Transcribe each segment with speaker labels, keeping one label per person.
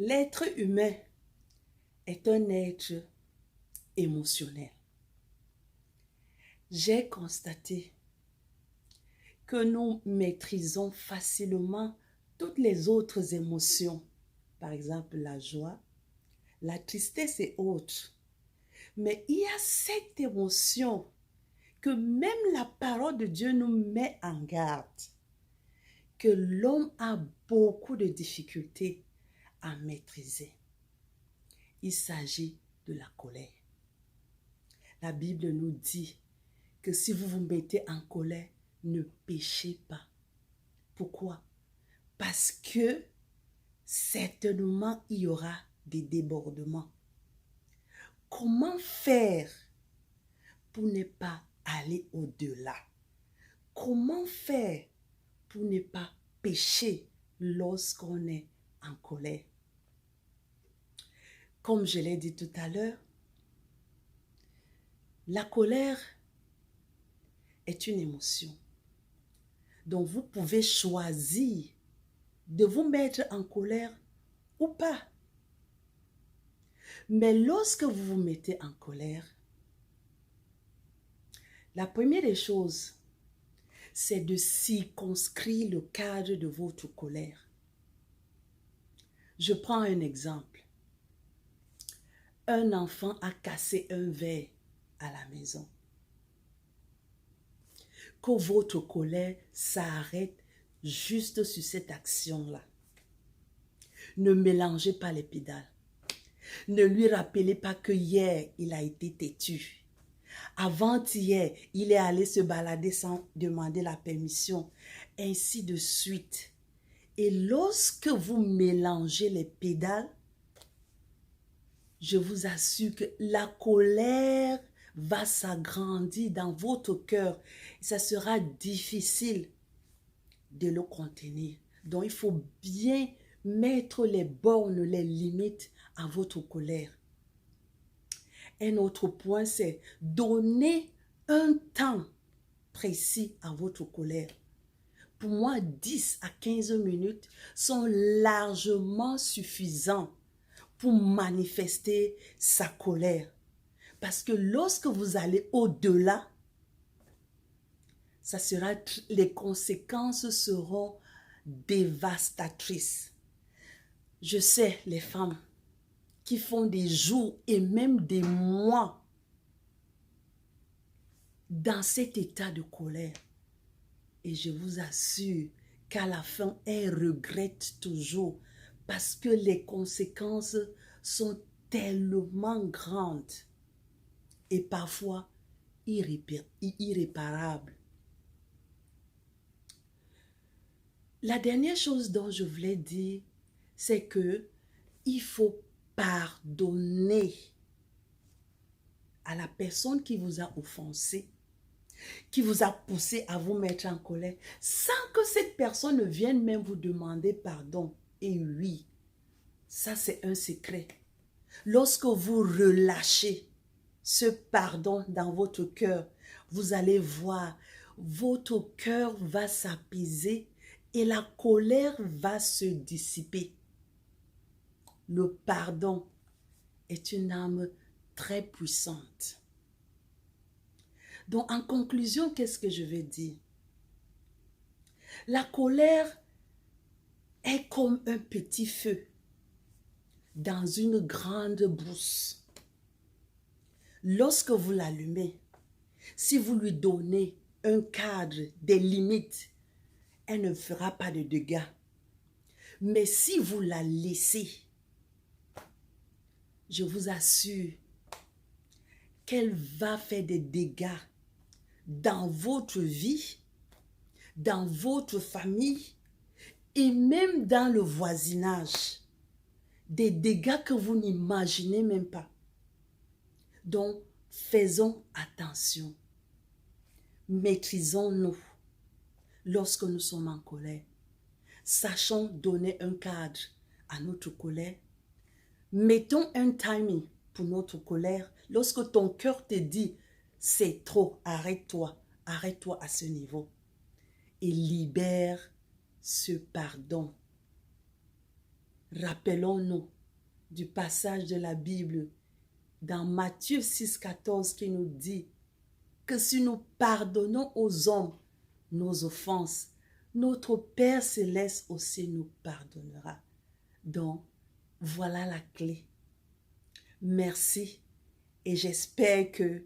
Speaker 1: L'être humain est un être émotionnel. J'ai constaté que nous maîtrisons facilement toutes les autres émotions. Par exemple, la joie, la tristesse et autres. Mais il y a cette émotion que même la parole de Dieu nous met en garde, que l'homme a beaucoup de difficultés à maîtriser. Il s'agit de la colère. La Bible nous dit que si vous vous mettez en colère, ne péchez pas. Pourquoi? Parce que certainement il y aura des débordements. Comment faire pour ne pas aller au-delà? Comment faire pour ne pas pécher lorsqu'on est en colère? Comme je l'ai dit tout à l'heure, la colère est une émotion. Donc vous pouvez choisir de vous mettre en colère ou pas. Mais lorsque vous vous mettez en colère, la première des choses, c'est de circonscrire le cadre de votre colère. Je prends un exemple. Un enfant a cassé un verre à la maison. Que votre colère s'arrête juste sur cette action-là. Ne mélangez pas les pédales. Ne lui rappelez pas que hier, il a été têtu. Avant-hier, il est allé se balader sans demander la permission. Ainsi de suite. Et lorsque vous mélangez les pédales, je vous assure que la colère va s'agrandir dans votre cœur. Ça sera difficile de le contenir. Donc, il faut bien mettre les bornes, les limites à votre colère. Un autre point, c'est donner un temps précis à votre colère. Pour moi, 10 à 15 minutes sont largement suffisants pour manifester sa colère. Parce que lorsque vous allez au-delà, les conséquences seront dévastatrices. Je sais, les femmes qui font des jours et même des mois dans cet état de colère. Et je vous assure qu'à la fin, elles regrettent toujours parce que les conséquences sont tellement grandes et parfois irréparables. La dernière chose dont je voulais dire, c'est que il faut pardonner à la personne qui vous a offensé, qui vous a poussé à vous mettre en colère, sans que cette personne ne vienne même vous demander pardon. Et oui, ça c'est un secret. Lorsque vous relâchez ce pardon dans votre cœur, vous allez voir, votre cœur va s'apaiser et la colère va se dissiper. Le pardon est une arme très puissante. Donc, en conclusion, qu'est-ce que je vais dire? La colère est comme un petit feu dans une grande brousse. Lorsque vous l'allumez, si vous lui donnez un cadre, des limites, elle ne fera pas de dégâts. Mais si vous la laissez, je vous assure qu'elle va faire des dégâts dans votre vie, dans votre famille et même dans le voisinage. Des dégâts que vous n'imaginez même pas. Donc, faisons attention. Maîtrisons-nous lorsque nous sommes en colère. Sachons donner un cadre à notre colère. Mettons un timing pour notre colère. Lorsque ton cœur te dit, c'est trop, arrête-toi à ce niveau. Et libère ce pardon. Rappelons-nous du passage de la Bible dans Matthieu 6,14 qui nous dit que si nous pardonnons aux hommes nos offenses, notre Père Céleste aussi nous pardonnera. Donc, voilà la clé. Merci et j'espère que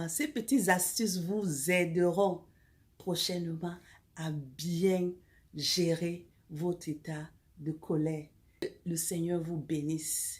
Speaker 1: ces petites astuces vous aideront prochainement à bien gérer votre état de colère. Le Seigneur vous bénisse.